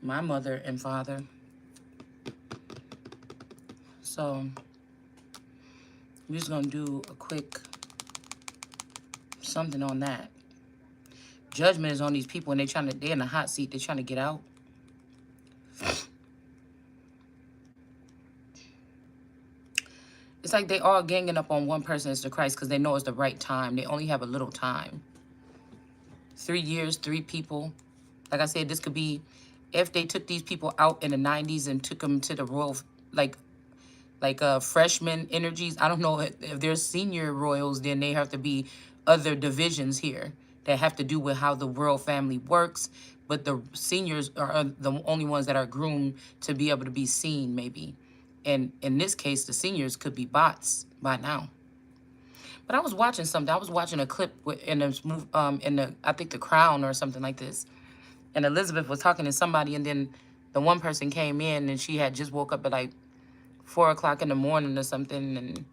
my mother and father. So we're just gonna do a quick something on that. Judgment is on these people and they're in the hot seat, they're trying to get out. It's like they all ganging up on one person as the Christ because they know it's the right time. They only have a little time. 3 years, 3 people. Like I said, this could be if they took these people out in the 90s and took them to the royal, like freshman energies. I don't know if there's senior royals, then they have to be other divisions here that have to do with how the royal family works. But the seniors are the only ones that are groomed to be able to be seen, maybe. And in this case, the seniors could be bots by now. But I was watching something. I was watching a clip in the I think The Crown or something like this. And Elizabeth was talking to somebody, and then the one person came in, and she had just woke up at like 4 o'clock in the morning or something,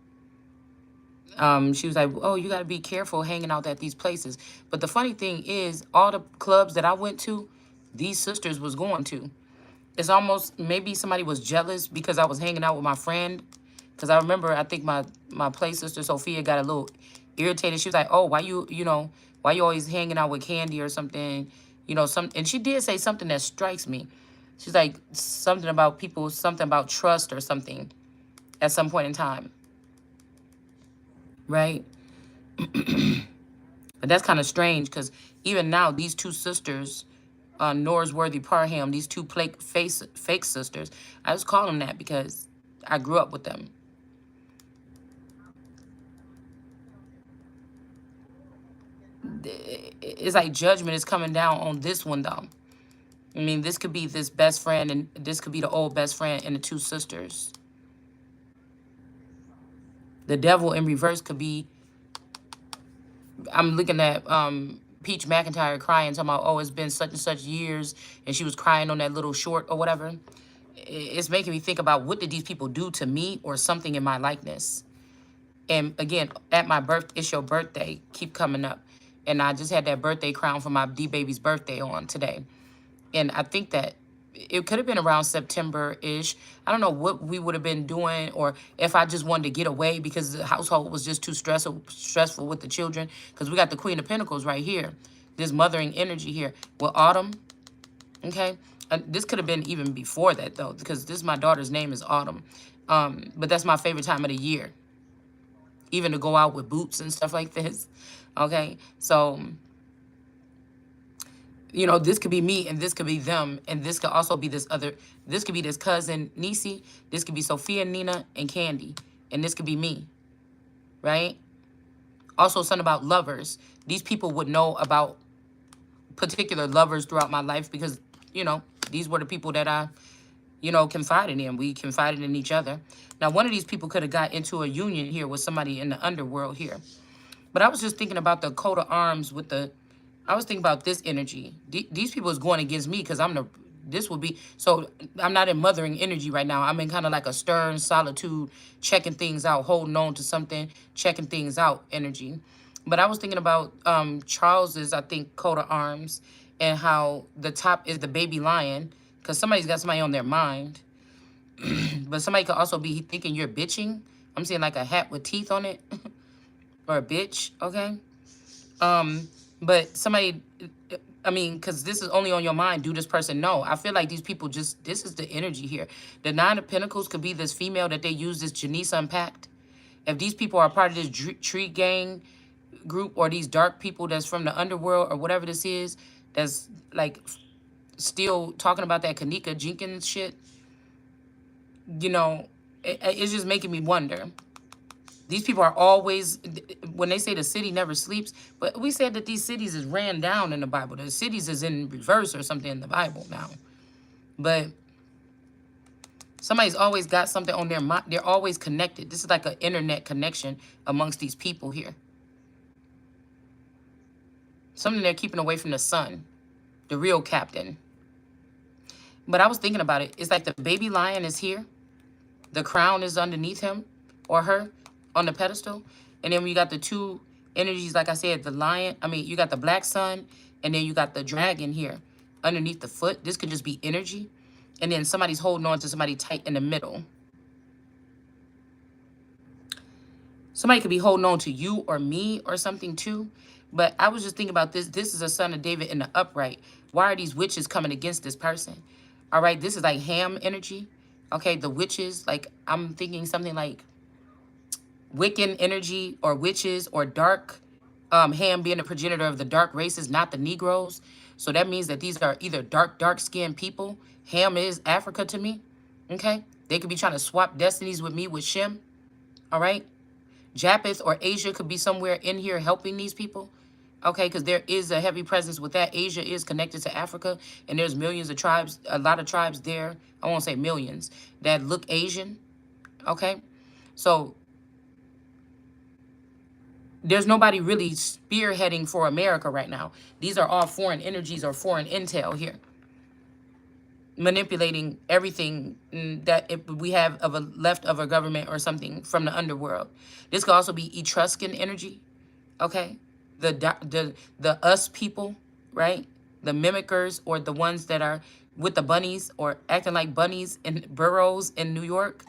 and she was like, "Oh, you got to be careful hanging out at these places." But the funny thing is, all the clubs that I went to, these sisters was going to. It's almost maybe somebody was jealous because I was hanging out with my friend. Because I remember, I think my play sister Sophia got a little irritated. She was like, "Oh, why why you always hanging out with Candy or something?" And she did say something that strikes me. She's like something about people, something about trust or something at some point in time. Right? But that's kind of strange because even now, these two sisters, Norsworthy Parham, these two fake sisters, I just call them that because I grew up with them. It's like judgment is coming down on this one, though. I mean, this could be this best friend, and this could be the old best friend and the two sisters. The devil in reverse could be, I'm looking at Peach McIntyre crying, talking about, oh, it's been such and such years, and she was crying on that little short or whatever. It's making me think about, what did these people do to me or something in my likeness? And again, at my it's your birthday, keep coming up. And I just had that birthday crown for my D-baby's birthday on today. And I think that it could have been around September-ish. I don't know what we would have been doing, or if I just wanted to get away because the household was just too stressful with the children. Because we got the Queen of Pentacles right here. This mothering energy here. Well, Autumn, okay? This could have been even before that, though, because my daughter's name is Autumn. But that's my favorite time of the year. Even to go out with boots and stuff like this, okay? So, this could be me, and this could be them, and this could also be this could be this cousin, Nisi, this could be Sophia, Nina, and Candy, and this could be me, right? Also, something about lovers. These people would know about particular lovers throughout my life because, these were the people that I, confided in. We confided in each other. Now, one of these people could have got into a union here with somebody in the underworld here. But I was just thinking about the coat of arms with I was thinking about this energy. These people is going against me because so I'm not in mothering energy right now. I'm in kind of like a stern solitude, checking things out, holding on to something, checking things out energy. But I was thinking about Charles's, I think, coat of arms, and how the top is the baby lion, because somebody's got somebody on their mind. But somebody could also be thinking you're bitching. I'm seeing like a hat with teeth on it. Or a bitch, okay? But somebody, I mean, because this is only on your mind, do this person know? I feel like these people this is the energy here. The Nine of Pentacles could be this female that they use, this Janice Unpacked. If these people are part of this tree gang group, or these dark people that's from the underworld or whatever this is, that's like still talking about that Kanika Jenkins shit, it's just making me wonder. These people are always, when they say the city never sleeps, but we said that these cities is ran down in the Bible. The cities is in reverse or something in the Bible now. But somebody's always got something on their mind. They're always connected. This is like an internet connection amongst these people here. Something they're keeping away from the sun, the real captain. But I was thinking about it. It's like the baby lion is here. The crown is underneath him or her on the pedestal. And then we got the two energies, like I said, the lion. I mean, you got the black sun, and then you got the dragon here. underneath the foot. This could just be energy. And then somebody's holding on to somebody tight in the middle. Somebody could be holding on to you or me or something too. But I was just thinking about this. This is a son of David in the upright. Why are these witches coming against this person? All right, this is like Ham energy. Okay, the witches, like I'm thinking something like Wiccan energy or witches or dark. Ham being the progenitor of the dark races, not the Negroes. So that means that these are either dark-skinned people. Ham is Africa to me. Okay? They could be trying to swap destinies with me with Shem. All right? Japheth or Asia could be somewhere in here helping these people. Okay, because there is a heavy presence with that. Asia is connected to Africa, and there's millions of tribes, a lot of tribes there. I won't say millions, that look Asian. Okay? So there's nobody really spearheading for America right now. These are all foreign energies or foreign intel here, manipulating everything that we have of a left of a government or something from the underworld. This could also be Etruscan energy, okay? The us people, right? The mimickers or the ones that are with the bunnies or acting like bunnies in burrows in New York.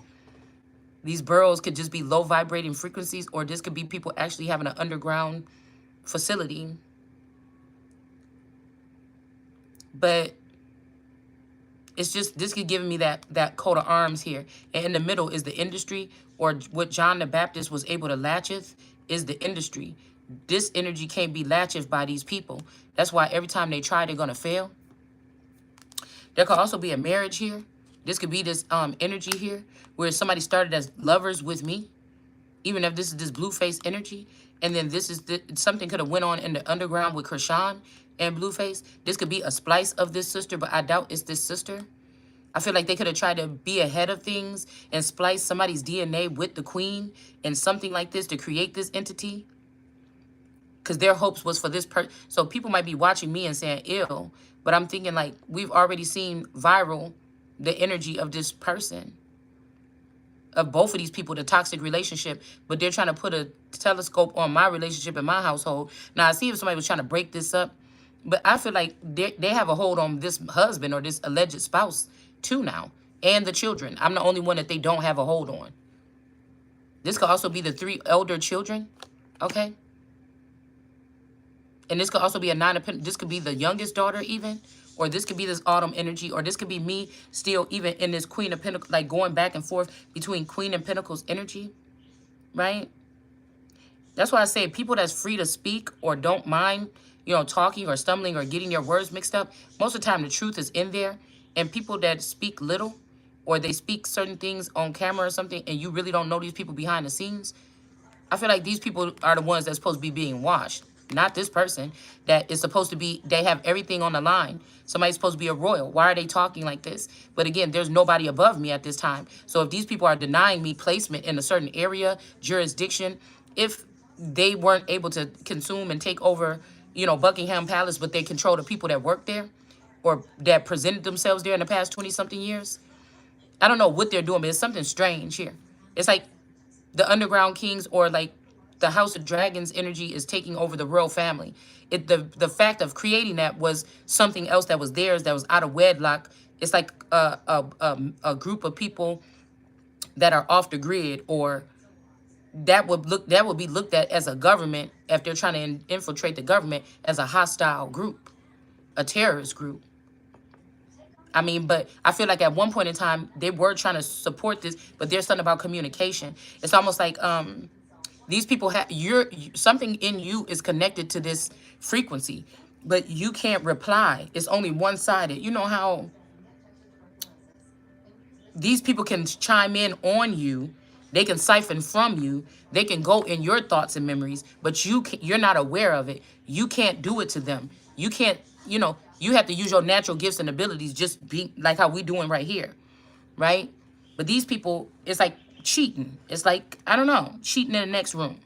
These burrows could just be low vibrating frequencies, or this could be people actually having an underground facility. But it's just, this could give me that coat of arms here. And in the middle is the industry, or what John the Baptist was able to latcheth is the industry. This energy can't be latcheth by these people. That's why every time they try, they're going to fail. There could also be a marriage here. This could be this energy here where somebody started as lovers with me, even if this is this blue face energy. And then this is something could have went on in the underground with Krishan and Blueface. This could be a splice of this sister, but I doubt it's this sister. I feel like they could have tried to be ahead of things and splice somebody's DNA with the queen and something like this to create this entity. Because their hopes was for this person. So people might be watching me and saying, ew. But I'm thinking like we've already seen viral the energy of this person, of both of these people, the toxic relationship, but they're trying to put a telescope on my relationship in my household. Now, I see if somebody was trying to break this up, but I feel like they have a hold on this husband or this alleged spouse too now, and the children. I'm the only one that they don't have a hold on. This could also be the 3 elder children, okay? And this could also be a 9 of Pentacles. This could be the youngest daughter even. Or this could be this autumn energy. Or this could be me still even in this Queen of Pentacles. Like going back and forth between Queen and Pentacles energy. Right? That's why I say people that's free to speak or don't mind, you know, talking or stumbling or getting your words mixed up. Most of the time the truth is in there. And people that speak little or they speak certain things on camera or something and you really don't know these people behind the scenes. I feel like these people are the ones that's supposed to be being watched. Not this person that is supposed to be, they have everything on the line. Somebody's supposed to be a royal. Why are they talking like this? But again, there's nobody above me at this time. So if these people are denying me placement in a certain area, jurisdiction, if they weren't able to consume and take over, you know, Buckingham Palace, but they control the people that work there or that presented themselves there in the past 20-something years, I don't know what they're doing, but it's something strange here. It's like the underground kings or like the House of Dragons energy is taking over the royal family. The fact of creating that was something else that was theirs that was out of wedlock. It's like a group of people that are off the grid, or that would be looked at as a government if they're trying to infiltrate the government as a hostile group, a terrorist group. I mean, but I feel like at one point in time they were trying to support this, but there's something about communication. It's almost like these people have something in you is connected to this frequency, but you can't reply. It's only one-sided. You know how these people can chime in on you, they can siphon from you, they can go in your thoughts and memories, but you're not aware of it. You can't do it to them. You can't, you know, you have to use your natural gifts and abilities, just be like how we doing right here, right? But these people, it's like cheating. It's like, I don't know, cheating in the next room,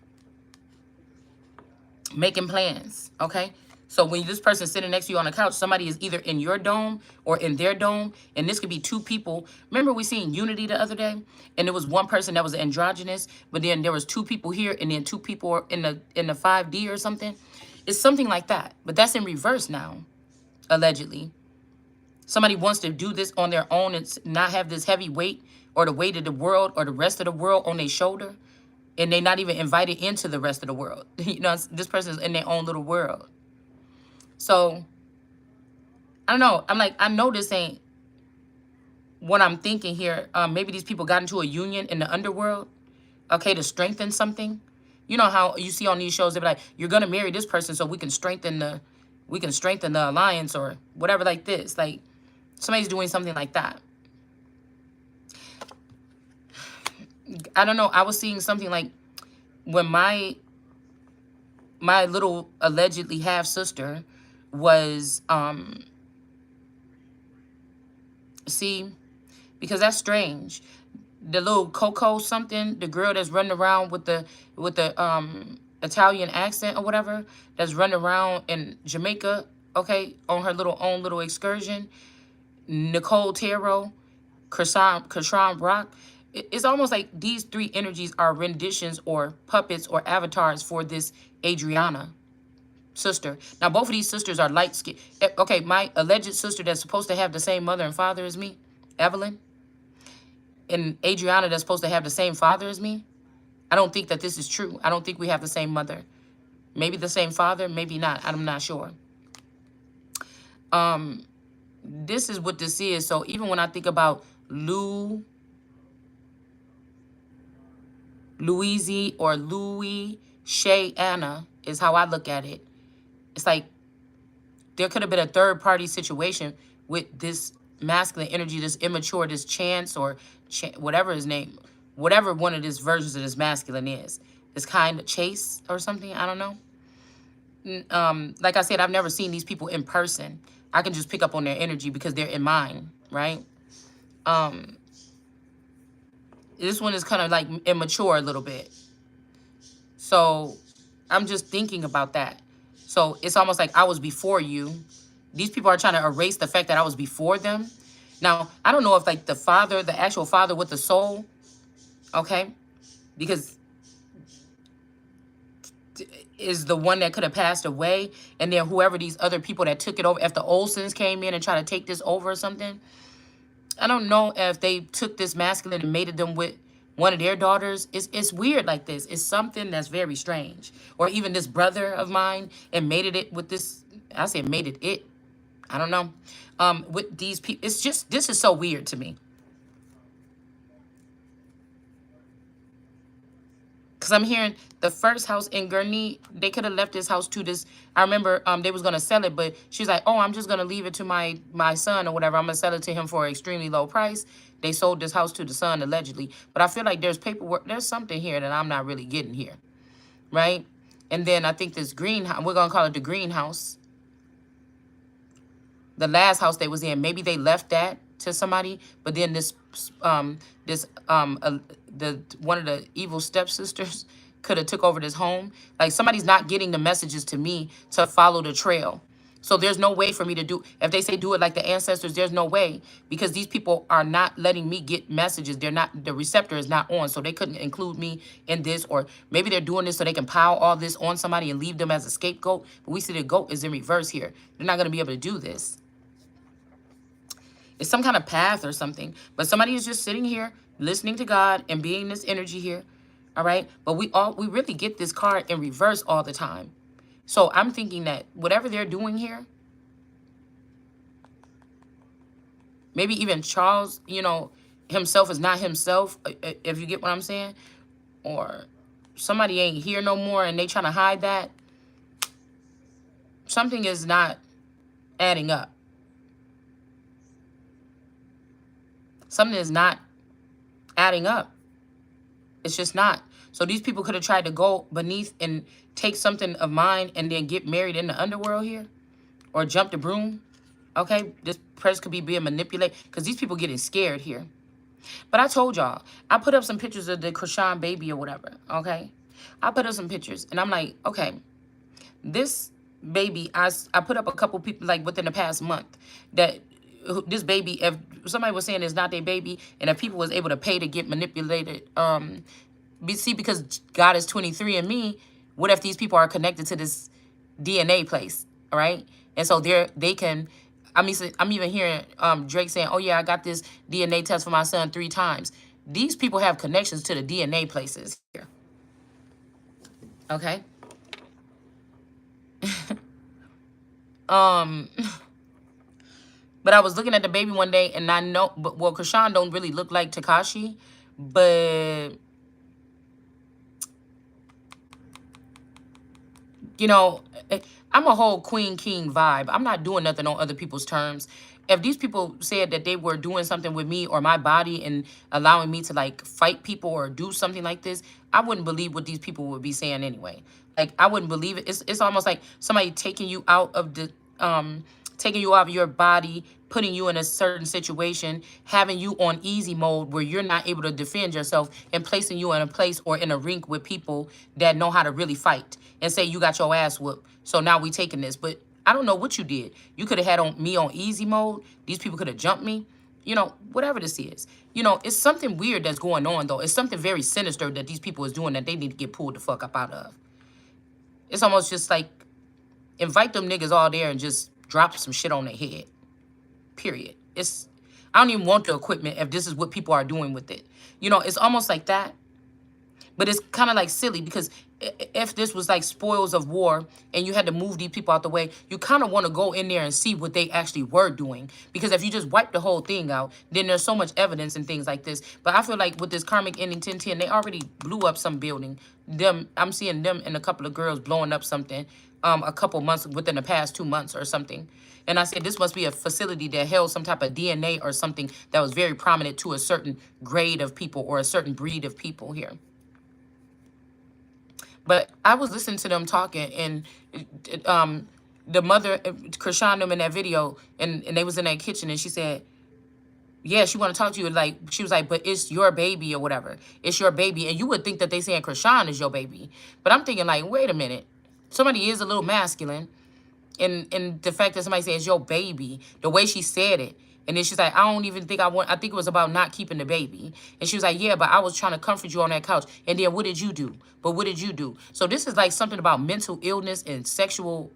making plans, okay? So when this person's sitting next to you on the couch, somebody is either in your dome or in their dome, and this could be 2 people. Remember we seen Unity the other day, and there was one person that was androgynous, but then there was 2 people here, and then 2 people in the 5D or something. It's something like that, but that's in reverse now, allegedly. Somebody wants to do this on their own and not have this heavy weight or the weight of the world or the rest of the world on their shoulder. And they're not even invited into the rest of the world. You know, this person is in their own little world. So, I don't know. I'm like, I know this ain't what I'm thinking here. Maybe these people got into a union in the underworld, okay, to strengthen something. You know how you see on these shows, they're like, you're gonna marry this person so we can strengthen the alliance or whatever like this. Like somebody's doing something like that. I don't know. I was seeing something like when my little allegedly half sister was see, because that's strange. The little Coco something, the girl that's running around with the Italian accent or whatever, that's running around in Jamaica, okay, on her own little excursion. Nicole Tarot, Krishan Brock. It's almost like these three energies are renditions or puppets or avatars for this Adriana sister. Now, both of these sisters are light skinned. Okay, my alleged sister that's supposed to have the same mother and father as me, Evelyn, and Adriana that's supposed to have the same father as me. I don't think that this is true. I don't think we have the same mother. Maybe the same father, maybe not. I'm not sure. This is what this is. So even when I think about Louise or Louis Shay Anna is how I look at it. It's like there could have been a third party situation with this masculine energy, this immature, this Chance or whatever his name, whatever one of these versions of this masculine is. This kind of Chase or something. I don't know. Like I said, I've never seen these people in person. I can just pick up on their energy because they're in mine, right? This one is kind of like immature a little bit. So I'm just thinking about that. So it's almost like I was before you. These people are trying to erase the fact that I was before them. Now, I don't know if like the father, the actual father with the soul, okay, because is the one that could have passed away, and then whoever these other people that took it over, if the Olsons came in and tried to take this over or something, I don't know if they took this masculine and mated them with one of their daughters. It's weird like this. It's something that's very strange. Or even this brother of mine and mated it with this, I say mated it, I don't know, with these people. It's just, this is so weird to me. Because I'm hearing the first house in Gurney, they could have left this house to this. I remember they was going to sell it, but she's like, oh, I'm just going to leave it to my son or whatever. I'm going to sell it to him for an extremely low price. They sold this house to the son, allegedly. But I feel like there's paperwork. There's something here that I'm not really getting here, right? And then I think this greenhouse, we're going to call it the greenhouse. The last house they was in, maybe they left that to somebody, but then the one of the evil stepsisters could have took over this home. Like somebody's not getting the messages to me to follow the trail. So there's no way for me to do, if they say do it like the ancestors, there's no way, because these people are not letting me get messages. They're not, the receptor is not on, so they couldn't include me in this, or maybe they're doing this so they can pile all this on somebody and leave them as a scapegoat. But we see the goat is in reverse here. They're not going to be able to do this. It's some kind of path or something. But somebody is just sitting here, listening to God and being this energy here. All right? But we really get this card in reverse all the time. So I'm thinking that whatever they're doing here, maybe even Charles, you know, himself is not himself, if you get what I'm saying. Or somebody ain't here no more and they trying to hide that. Something is not adding up. Something is not adding up. It's just not. So these people could have tried to go beneath and take something of mine and then get married in the underworld here. Or jump the broom. Okay? This person could be being manipulated. Because these people getting scared here. But I told y'all. I put up some pictures of the Krishan baby or whatever. Okay? I put up some pictures. And I'm like, okay. This baby, I put up a couple people like within the past month. That this baby, if somebody was saying it's not their baby, and if people was able to pay to get manipulated, see, because God is 23andMe, what if these people are connected to this DNA place, all right? And so they can, I'm even hearing Drake saying, "Oh yeah, I got this DNA test for my son 3 times." These people have connections to the DNA places here. Okay. Um, but I was looking at the baby one day, and I know, but well, Krishan don't really look like Takashi, but you know, I'm a whole queen king vibe. I'm not doing nothing on other people's terms. If these people said that they were doing something with me or my body and allowing me to like fight people or do something like this, I wouldn't believe what these people would be saying anyway. Like I wouldn't believe it. It's almost like somebody taking you out of the taking you out of your body, putting you in a certain situation, having you on easy mode where you're not able to defend yourself, and placing you in a place or in a rink with people that know how to really fight and say you got your ass whooped. So now we taking this. But I don't know what you did. You could have had me on easy mode. These people could have jumped me. You know, whatever this is. You know, it's something weird that's going on, though. It's something very sinister that these people is doing that they need to get pulled the fuck up out of. It's almost just like invite them niggas all there and just drop some shit on their head. Period. I don't even want the equipment if this is what people are doing with it. You know, it's almost like that. But it's kind of like silly because if this was like spoils of war and you had to move these people out the way, you kind of want to go in there and see what they actually were doing. Because if you just wipe the whole thing out, then there's so much evidence and things like this. But I feel like with this karmic ending 1010, they already blew up some building. I'm seeing them and a couple of girls blowing up something a couple months within the past 2 months or something. And I said, this must be a facility that held some type of DNA or something that was very prominent to a certain grade of people or a certain breed of people here. But I was listening to them talking, and the mother, Krishan, them in that video, and they was in that kitchen, and she said, yeah, she want to talk to you. Like, she was like, but it's your baby or whatever. It's your baby. And you would think that they saying Krishan is your baby. But I'm thinking like, wait a minute. Somebody is a little masculine. And the fact that somebody says your baby, the way she said it. And then she's like, I don't even think I think it was about not keeping the baby. And she was like, yeah, but I was trying to comfort you on that couch. And then what did you do? But what did you do? So this is like something about mental illness and sexual.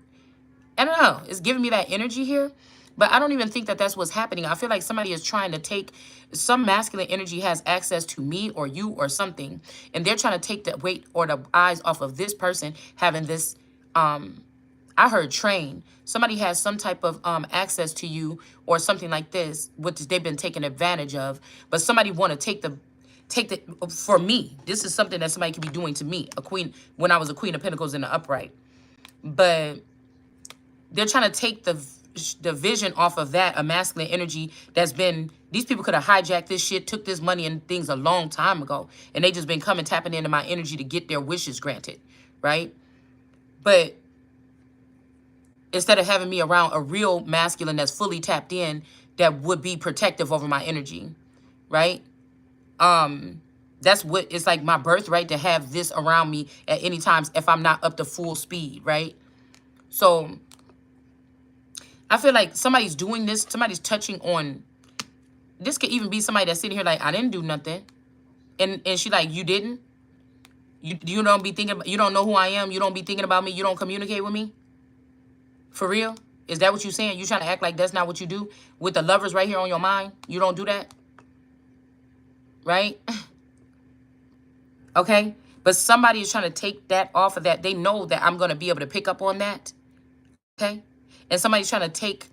I don't know. It's giving me that energy here. But I don't even think that that's what's happening. I feel like somebody is trying to take, some masculine energy has access to me or you or something. And they're trying to take the weight or the eyes off of this person having this, I heard train. Somebody has some type of access to you or something like this, which they've been taken advantage of. But somebody want to take the, for me, this is something that somebody could be doing to me, a queen, when I was a queen of pentacles in the upright. But they're trying to take the vision off of that, a masculine energy that's been, these people could have hijacked this shit, took this money and things a long time ago. And they just been coming, tapping into my energy to get their wishes granted, right? But instead of having me around a real masculine that's fully tapped in, that would be protective over my energy, right? That's what it's like, my birthright to have this around me at any times if I'm not up to full speed, right? So I feel like somebody's doing this, somebody's touching on, this could even be somebody that's sitting here like, I didn't do nothing. And she like, you didn't? You don't be thinking, you don't know who I am, you don't be thinking about me, you don't communicate with me? For real? Is that what you're saying? You trying to act like that's not what you do? With the lovers right here on your mind? You don't do that? Right? Okay? But somebody is trying to take that off of that. They know that I'm going to be able to pick up on that. Okay? And somebody's trying to take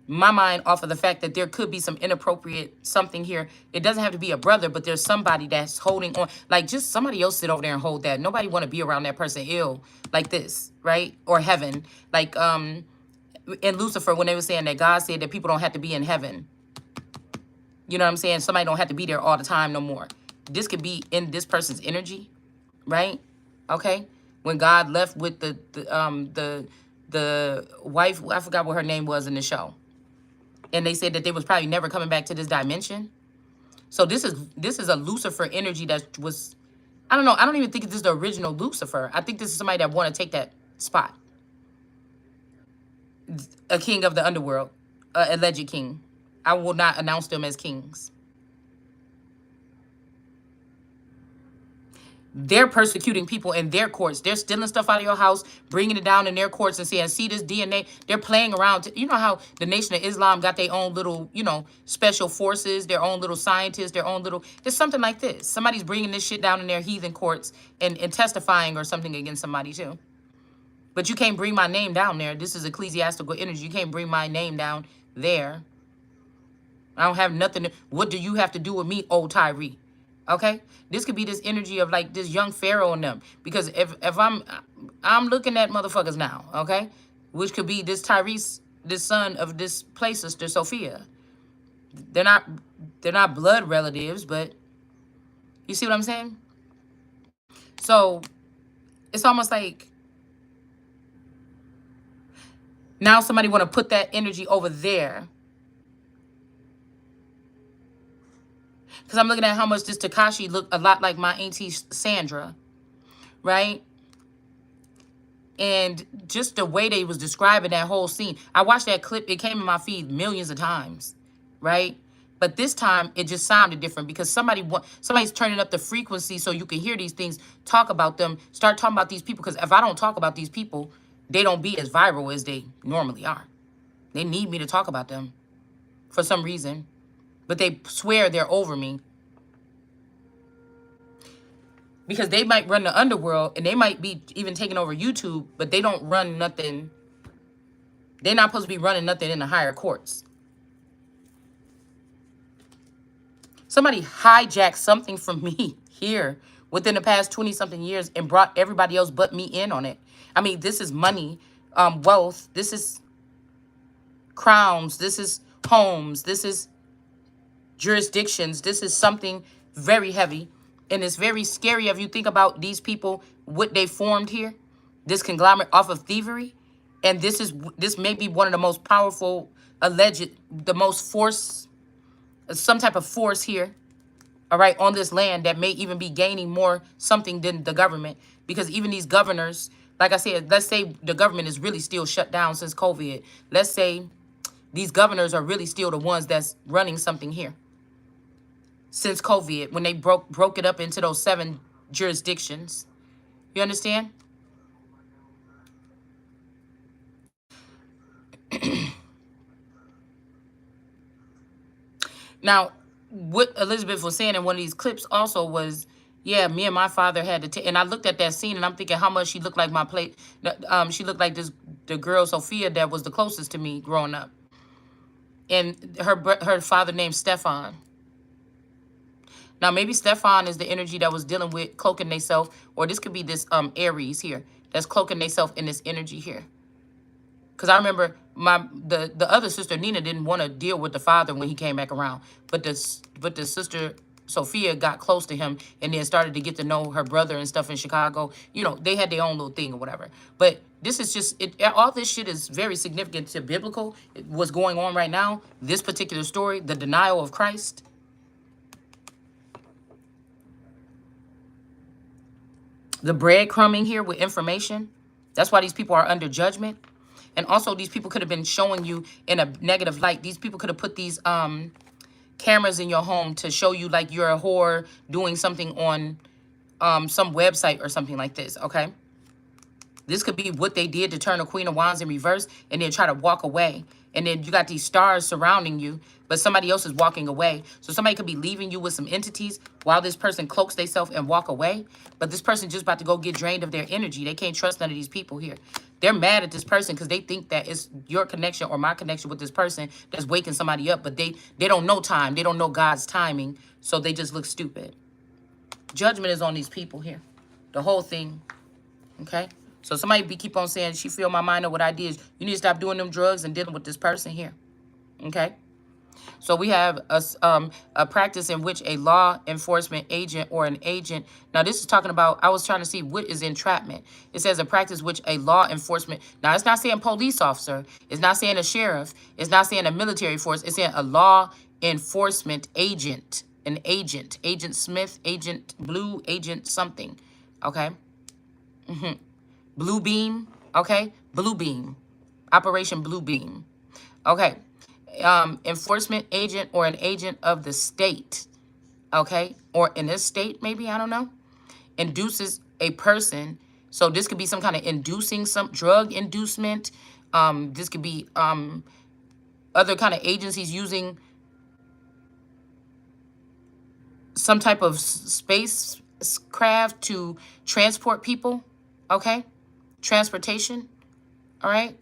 my mind off of the fact that there could be some inappropriate something here. It doesn't have to be a brother, but there's somebody that's holding on. Like, just somebody else sit over there and hold that. Nobody want to be around that person ill like this, right? Or heaven. Like, in Lucifer, when they were saying that God said that people don't have to be in heaven. You know what I'm saying? Somebody don't have to be there all the time no more. This could be in this person's energy, right? Okay? When God left with the wife, I forgot what her name was in the show. And they said that they was probably never coming back to this dimension. So this is a Lucifer energy that was, I don't know. I don't even think this is the original Lucifer. I think this is somebody that want to take that spot. A king of the underworld, a alleged king. I will not announce them as kings. They're persecuting people in their courts. They're stealing stuff out of your house, bringing it down in their courts and saying, see this DNA. They're playing around. You know how the Nation of Islam got their own little, special forces, their own little scientists, their own little, it's something like this. Somebody's bringing this shit down in their heathen courts and testifying or something against somebody too. But you can't bring my name down there. This is ecclesiastical energy. You can't bring my name down there. I don't have nothing. What do you have to do with me, old Tyree? Okay, this could be this energy of like this young Pharaoh and them. Because if I'm looking at motherfuckers now, okay, which could be this Tyrese, this son of this play sister Sophia. They're not blood relatives, but you see what I'm saying? So it's almost like now somebody want to put that energy over there. Because I'm looking at how much this Takashi looked a lot like my auntie Sandra, right? And just the way they was describing that whole scene. I watched that clip. It came in my feed millions of times, right? But this time, it just sounded different because somebody's turning up the frequency so you can hear these things, talk about them, start talking about these people. Because if I don't talk about these people, they don't be as viral as they normally are. They need me to talk about them for some reason. But they swear they're over me. Because they might run the underworld and they might be even taking over YouTube, but they don't run nothing. They're not supposed to be running nothing in the higher courts. Somebody hijacked something from me here within the past 20-something years and brought everybody else but me in on it. I mean, this is money, wealth. This is crowns. This is homes. This is jurisdictions. This is something very heavy. And it's very scary if you think about these people, what they formed here, this conglomerate off of thievery. And this may be one of the most powerful, the most force, some type of force here, all right, on this land that may even be gaining more something than the government. Because even these governors, like I said, let's say the government is really still shut down since COVID. Let's say these governors are really still the ones that's running something here since COVID, when they broke it up into those 7 jurisdictions. You understand? Now, what Elizabeth was saying in one of these clips also was, yeah, me and my father had to take, and I looked at that scene and I'm thinking how much she looked like my plate. She looked like the girl Sophia that was the closest to me growing up. And her father named Stefan. Now, maybe Stefan is the energy that was dealing with cloaking theyself, or this could be this Aries here that's cloaking theyself in this energy here. Because I remember the other sister, Nina, didn't want to deal with the father when he came back around. But the sister, Sophia, got close to him and then started to get to know her brother and stuff in Chicago. You know, they had their own little thing or whatever. But this is just, all this shit is very significant to biblical. What's going on right now, this particular story, the denial of Christ. The breadcrumbing here with information. That's why these people are under judgment. And also these people could have been showing you in a negative light. These people could have put these cameras in your home to show you like you're a whore doing something on some website or something like this, okay? This could be what they did to turn the Queen of Wands in reverse and then try to walk away. And then you got these stars surrounding you, but somebody else is walking away. So somebody could be leaving you with some entities while this person cloaks themselves and walk away. But this person just about to go get drained of their energy. They can't trust none of these people here. They're mad at this person because they think that it's your connection or my connection with this person that's waking somebody up. But they don't know time. They don't know God's timing. So they just look stupid. Judgment is on these people here. The whole thing. Okay? So somebody keep on saying, she feel my mind or what ideas. You need to stop doing them drugs and dealing with this person here. Okay? So we have a practice in which a law enforcement agent or an agent. Now this is talking about, I was trying to see what is entrapment. It says a practice which a law enforcement. Now it's not saying police officer. It's not saying a sheriff. It's not saying a military force. It's saying a law enforcement agent. An agent. Agent Smith, Agent Blue, Agent something. Okay? Blue Beam. Okay? Blue Beam. Operation Blue Beam. Okay. Enforcement agent or an agent of the state, okay, or in this state, maybe, I don't know. induces a person. So this could be some kind of inducing, some drug inducement. This could be other kind of agencies using some type of spacecraft to transport people. Okay, transportation. All right,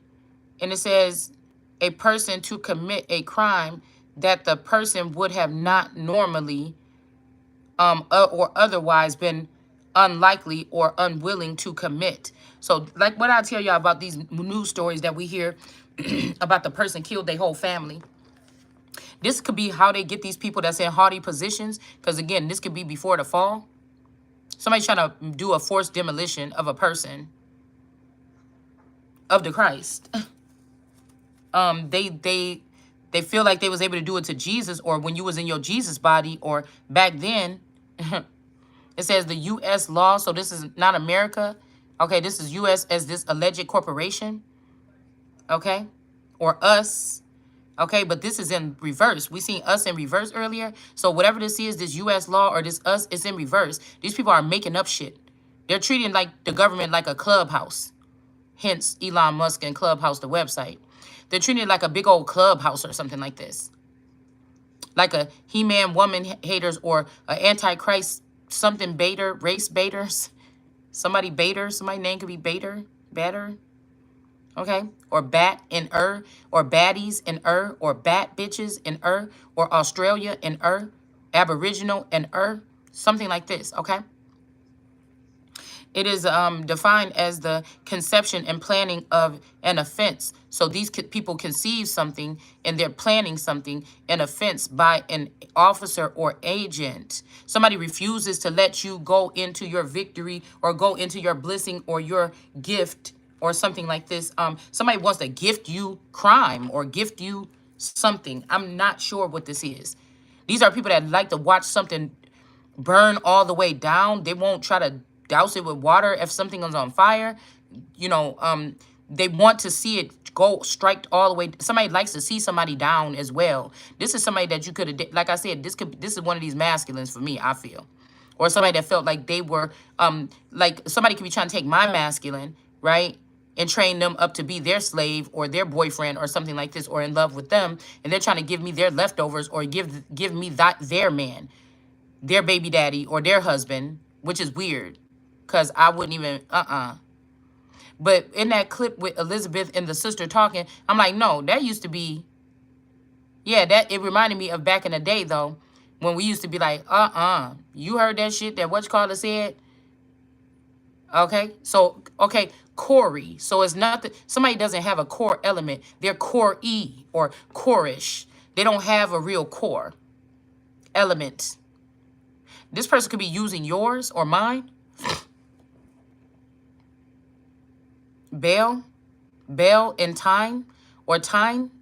and it says a person to commit a crime that the person would have not normally or otherwise been unlikely or unwilling to commit. So like what I tell y'all about these news stories that we hear about the person killed their whole family. This could be how they get these people that's in haughty positions. Because again, this could be before the fall. Somebody trying to do a forced demolition of a person of the Christ. They feel like they was able to do it to Jesus, or when you was in your Jesus body, or back then. It says the U.S. law, so this is not America. Okay, this is U.S. as this alleged corporation. Okay, or us. Okay, but this is in reverse. We seen us in reverse earlier. So whatever this is, this U.S. law or this us, is in reverse. These people are making up shit. They're treating like the government like a clubhouse. Hence Elon Musk and Clubhouse, the website. They're treating it like a big old clubhouse or something like this. Like a He-Man woman haters or an Antichrist something baiter, race baiters. Somebody baiter, somebody's name could be batter. Okay, or bat in or baddies in or bat bitches in or Australia in Aboriginal in something like this. Okay, it is defined as the conception and planning of an offense. So these people conceive something and they're planning something, an offense by an officer or agent. Somebody refuses to let you go into your victory or go into your blessing or your gift or something like this. Somebody wants to gift you crime or gift you something. I'm not sure what this is. These are people that like to watch something burn all the way down. They won't try to douse it with water if something is on fire. You know, they want to see it go strike all the way. Somebody likes to see somebody down as well. This is somebody that you could have, like I said, this is one of these masculines for me, I feel. Or somebody that felt like they were, like somebody could be trying to take my masculine, right? And train them up to be their slave or their boyfriend or something like this, or in love with them. And they're trying to give me their leftovers or give me their man, their baby daddy or their husband, which is weird because I wouldn't even, But in that clip with Elizabeth and the sister talking, I'm like, no, that used to be, yeah, that it reminded me of back in the day, though, when we used to be like, you heard that shit that whatchamacallit said? Okay, so, okay, Corey. So it's not that somebody doesn't have a core element. They're core-y or core-ish. They don't have a real core element. This person could be using yours or mine. Bail in time or time.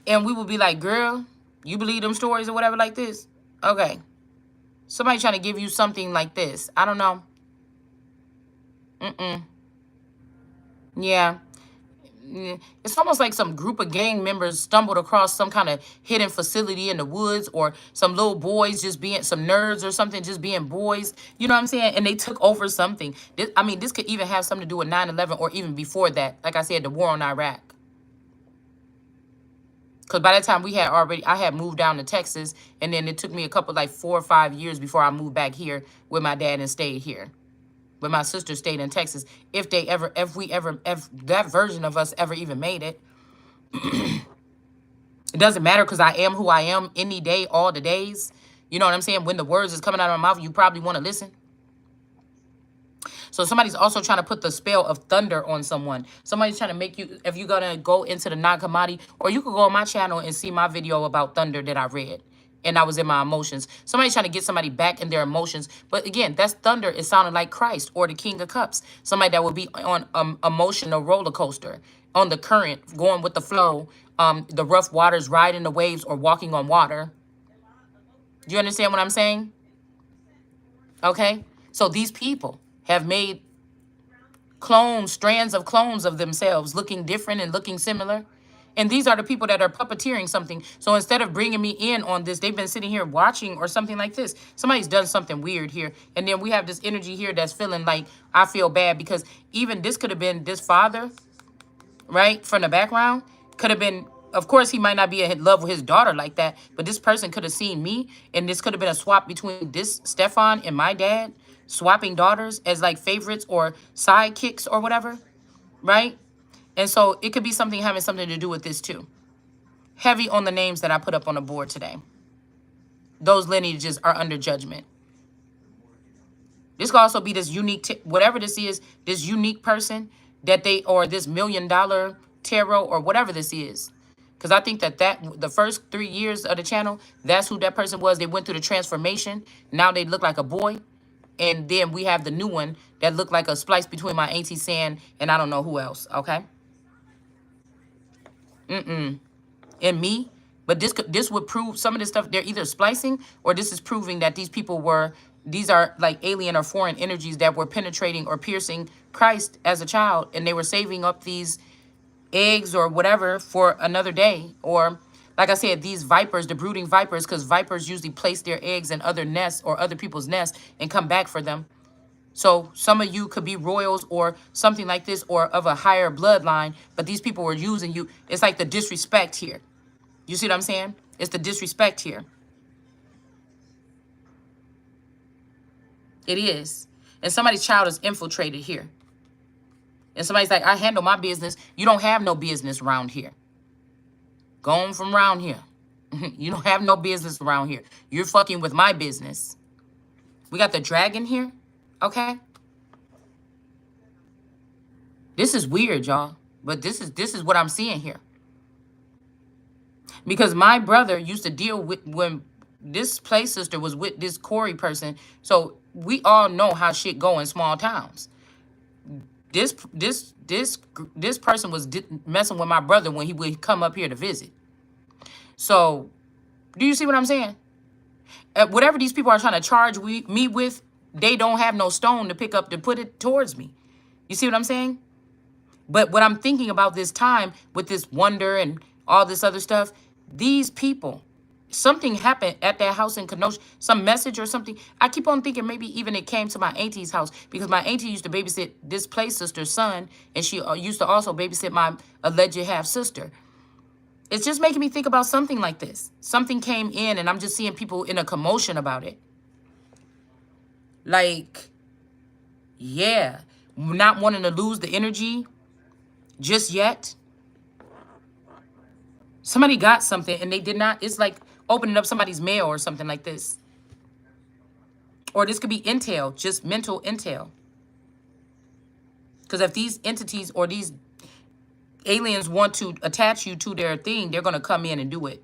And we will be like, girl, you believe them stories or whatever like this? Okay. Somebody trying to give you something like this. I don't know. Yeah. It's almost like some group of gang members stumbled across some kind of hidden facility in the woods, or some little boys just being, some nerds or something, just being boys. You know what I'm saying? And they took over something. This could even have something to do with 9/11 or even before that. Like I said, the war on Iraq. Because by that time I had moved down to Texas, and then it took me a couple, like 4 or 5 years before I moved back here with my dad and stayed here. But my sister stayed in Texas. If that version of us ever even made it. It doesn't matter because I am who I am any day, all the days. You know what I'm saying? When the words is coming out of my mouth, you probably want to listen. So somebody's also trying to put the spell of thunder on someone. Somebody's trying to make you, if you're going to go into the Nagamati, or you could go on my channel and see my video about thunder that I read. And I was in my emotions. Somebody's trying to get somebody back in their emotions. But again, that's thunder. It sounded like Christ or the King of Cups. Somebody that would be on emotional roller coaster, on the current, going with the flow, the rough waters, riding the waves, or walking on water. Do you understand what I'm saying? Okay? So these people have made strands of clones of themselves, looking different and looking similar. And these are the people that are puppeteering something. So instead of bringing me in on this, they've been sitting here watching or something like this. Somebody's done something weird here. And then we have this energy here that's feeling like I feel bad because even this could have been this father, right, from the background. Could have been, of course, he might not be in love with his daughter like that, but this person could have seen me, and this could have been a swap between this Stefan and my dad, swapping daughters as like favorites or sidekicks or whatever, right? And so it could be something having something to do with this too. Heavy on the names that I put up on the board today. Those lineages are under judgment. This could also be this unique, whatever this is, this unique person that they, or this $1 million tarot or whatever this is. Because I think that the first 3 years of the channel, that's who that person was. They went through the transformation. Now they look like a boy. And then we have the new one that looked like a splice between my Auntie Sand and I don't know who else, okay? And me. But this would prove some of this stuff, they're either splicing or this is proving that these people were, these are like alien or foreign energies that were penetrating or piercing Christ as a child. And they were saving up these eggs or whatever for another day. Or like I said, these vipers, the brooding vipers, because vipers usually place their eggs in other nests or other people's nests and come back for them. So some of you could be royals or something like this or of a higher bloodline, but these people were using you. It's like the disrespect here. You see what I'm saying? It's the disrespect here. It is. And somebody's child is infiltrated here. And somebody's like, I handle my business. You don't have no business around here. Going from around here. You don't have no business around here. You're fucking with my business. We got the dragon here. Okay. This is weird, y'all. But this is what I'm seeing here. Because my brother used to deal with when this play sister was with this Corey person. So we all know how shit go in small towns. This person was messing with my brother when he would come up here to visit. So, do you see what I'm saying? Whatever these people are trying to charge me with, they don't have no stone to pick up to put it towards me. You see what I'm saying? But what I'm thinking about this time with this wonder and all this other stuff, these people, something happened at that house in Kenosha, some message or something. I keep on thinking maybe even it came to my auntie's house because my auntie used to babysit this play sister's son, and she used to also babysit my alleged half-sister. It's just making me think about something like this. Something came in, and I'm just seeing people in a commotion about it. Like, yeah, not wanting to lose the energy just yet. Somebody got something, and they did not. It's like opening up somebody's mail or something like this. Or this could be intel, just mental intel. Because if these entities or these aliens want to attach you to their thing, they're going to come in and do it.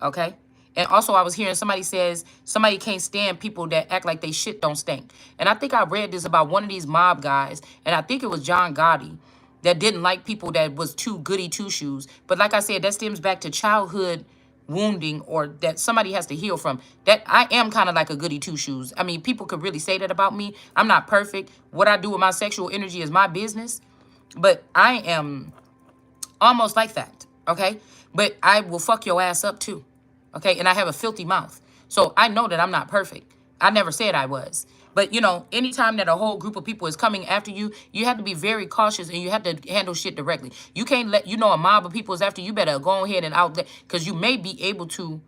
Okay? And also I was hearing somebody says somebody can't stand people that act like they shit don't stink. And I think I read this about one of these mob guys, and I think it was John Gotti, that didn't like people that was too goody two-shoes. But like I said, that stems back to childhood wounding, or that somebody has to heal from. That I am kind of like a goody two-shoes. I mean, people could really say that about me. I'm not perfect. What I do with my sexual energy is my business. But I am almost like that, okay? But I will fuck your ass up too, okay? And I have a filthy mouth. So I know that I'm not perfect. I never said I was. But, you know, anytime that a whole group of people is coming after you, you have to be very cautious and you have to handle shit directly. You can't let, you know, a mob of people is after you, better go ahead and out there, because you may be able to,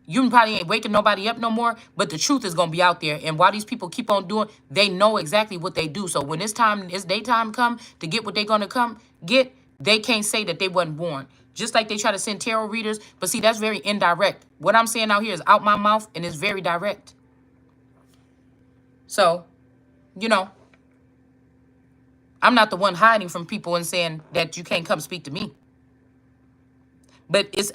you probably ain't waking nobody up no more, but the truth is going to be out there. And while these people keep on doing, they know exactly what they do. So when it's daytime come to get what they're going to come get, they can't say that they wasn't born. Just like they try to send tarot readers. But see, that's very indirect. What I'm saying out here is out my mouth, and it's very direct. So, you know, I'm not the one hiding from people and saying that you can't come speak to me. But it's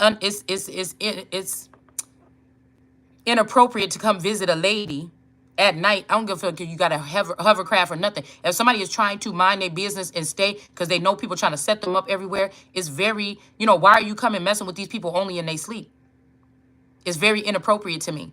inappropriate to come visit a lady at night. I don't give a fuck if you got a hovercraft or nothing. If somebody is trying to mind their business and stay because they know people trying to set them up everywhere, it's very, you know, why are you coming messing with these people only in their sleep? It's very inappropriate to me.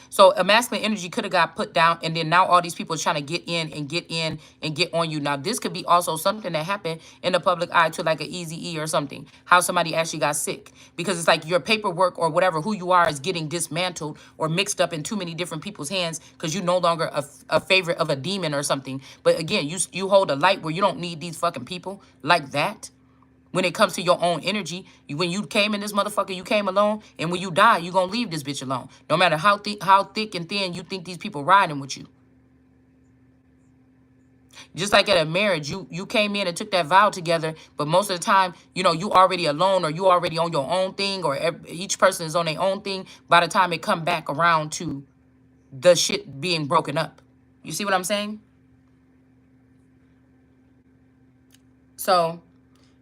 So a masculine energy could have got put down, and then now all these people are trying to get in and get in and get on you. Now this could be also something that happened in the public eye to like an Easy E or something. How somebody actually got sick because it's like your paperwork or whatever who you are is getting dismantled or mixed up in too many different people's hands because you're no longer a favorite of a demon or something. But again, you hold a light where you don't need these fucking people like that. When it comes to your own energy, when you came in this motherfucker, you came alone. And when you die, you going to leave this bitch alone. No matter how thick and thin you think these people riding with you. Just like at a marriage, you came in and took that vow together. But most of the time, you know, you already alone or you already on your own thing or each person is on their own thing by the time it come back around to the shit being broken up. You see what I'm saying? So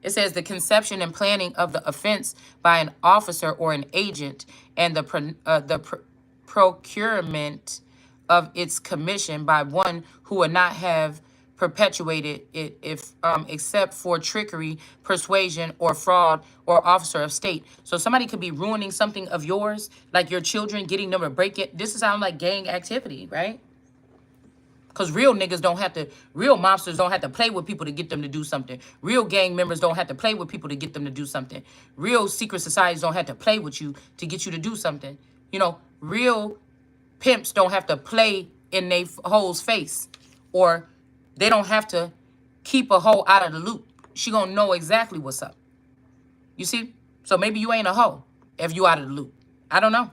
it says the conception and planning of the offense by an officer or an agent and the procurement of its commission by one who would not have perpetuated it if except for trickery, persuasion, or fraud or officer of state. So somebody could be ruining something of yours, like your children, getting them to break it. This is sound like gang activity, right? Because real niggas don't have to, real mobsters don't have to play with people to get them to do something. Real gang members don't have to play with people to get them to do something. Real secret societies don't have to play with you to get you to do something. You know, real pimps don't have to play in they hoe's face. Or they don't have to keep a hoe out of the loop. She gonna know exactly what's up. You see? So maybe you ain't a hoe if you out of the loop. I don't know.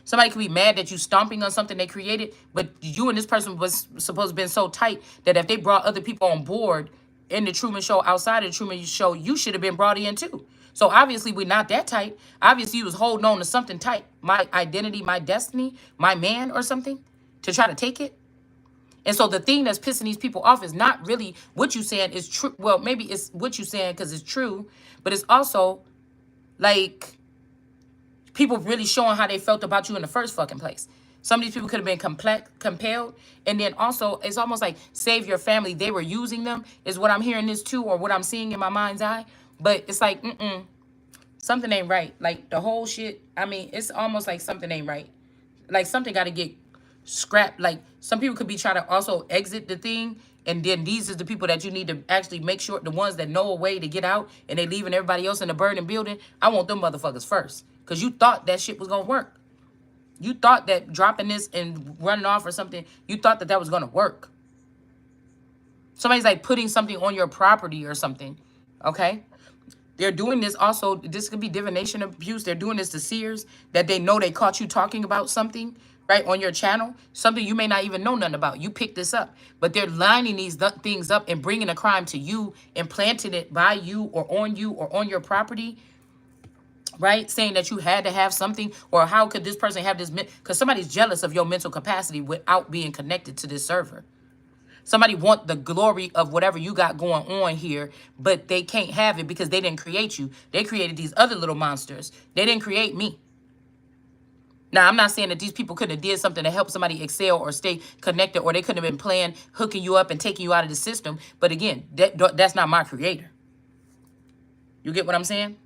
Somebody could be mad that you stomping on something they created, but you and this person was supposed to have been so tight that if they brought other people on board in the Truman Show, outside of the Truman Show, you should have been brought in too. So obviously we're not that tight. Obviously you was holding on to something tight. My identity, my destiny, my man or something to try to take it. And so the thing that's pissing these people off is not really what you saying is true. Well, maybe it's what you saying because it's true, but it's also like people really showing how they felt about you in the first fucking place. Some of these people could have been compelled. And then also, it's almost like save your family. They were using them is what I'm hearing this too, or what I'm seeing in my mind's eye. But it's like, something ain't right. Like the whole shit, I mean, it's almost like something ain't right. Like something got to get scrapped. Like some people could be trying to also exit the thing. And then these is the people that you need to actually make sure, the ones that know a way to get out and they leaving everybody else in the burning building. I want them motherfuckers first. Because you thought that shit was going to work. You thought that dropping this and running off or something, you thought that that was going to work. Somebody's like putting something on your property or something. Okay? They're doing this also. This could be divination abuse. They're doing this to seers that they know they caught you talking about something, right, on your channel. Something you may not even know nothing about. You picked this up. But they're lining these things up and bringing a crime to you and planting it by you or on your property. Right? Saying that you had to have something, or how could this person have this? Because somebody's jealous of your mental capacity without being connected to this server. Somebody want the glory of whatever you got going on here, but they can't have it because they didn't create you. They created these other little monsters. They didn't create me. Now, I'm not saying that these people couldn't have did something to help somebody excel or stay connected, or they couldn't have been playing, hooking you up and taking you out of the system. But again, that's not my creator. You get what I'm saying?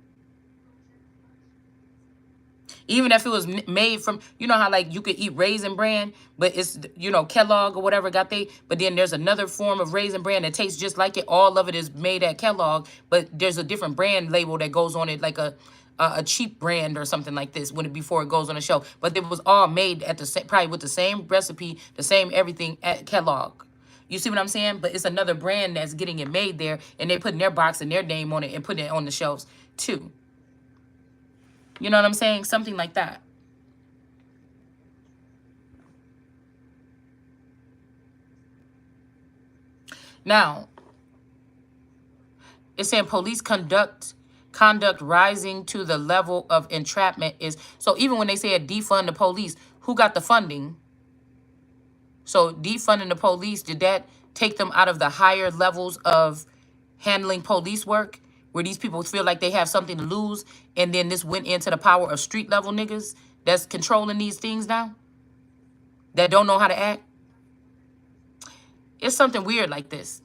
Even if it was made from, you know how like you could eat Raisin Bran, but it's, you know, Kellogg or whatever got they, but then there's another form of Raisin Bran that tastes just like it. All of it is made at Kellogg, but there's a different brand label that goes on it, like a cheap brand or something like this before it goes on the shelf. But it was all made at the same, probably with the same recipe, the same everything at Kellogg. You see what I'm saying? But it's another brand that's getting it made there, and they putting their box and their name on it and putting it on the shelves too. You know what I'm saying? Something like that. Now, it's saying police conduct rising to the level of entrapment is, so even when they say defund the police, who got the funding? So defunding the police, did that take them out of the higher levels of handling police work, where these people feel like they have something to lose, and then this went into the power of street level niggas that's controlling these things now, that don't know how to act? It's something weird like this.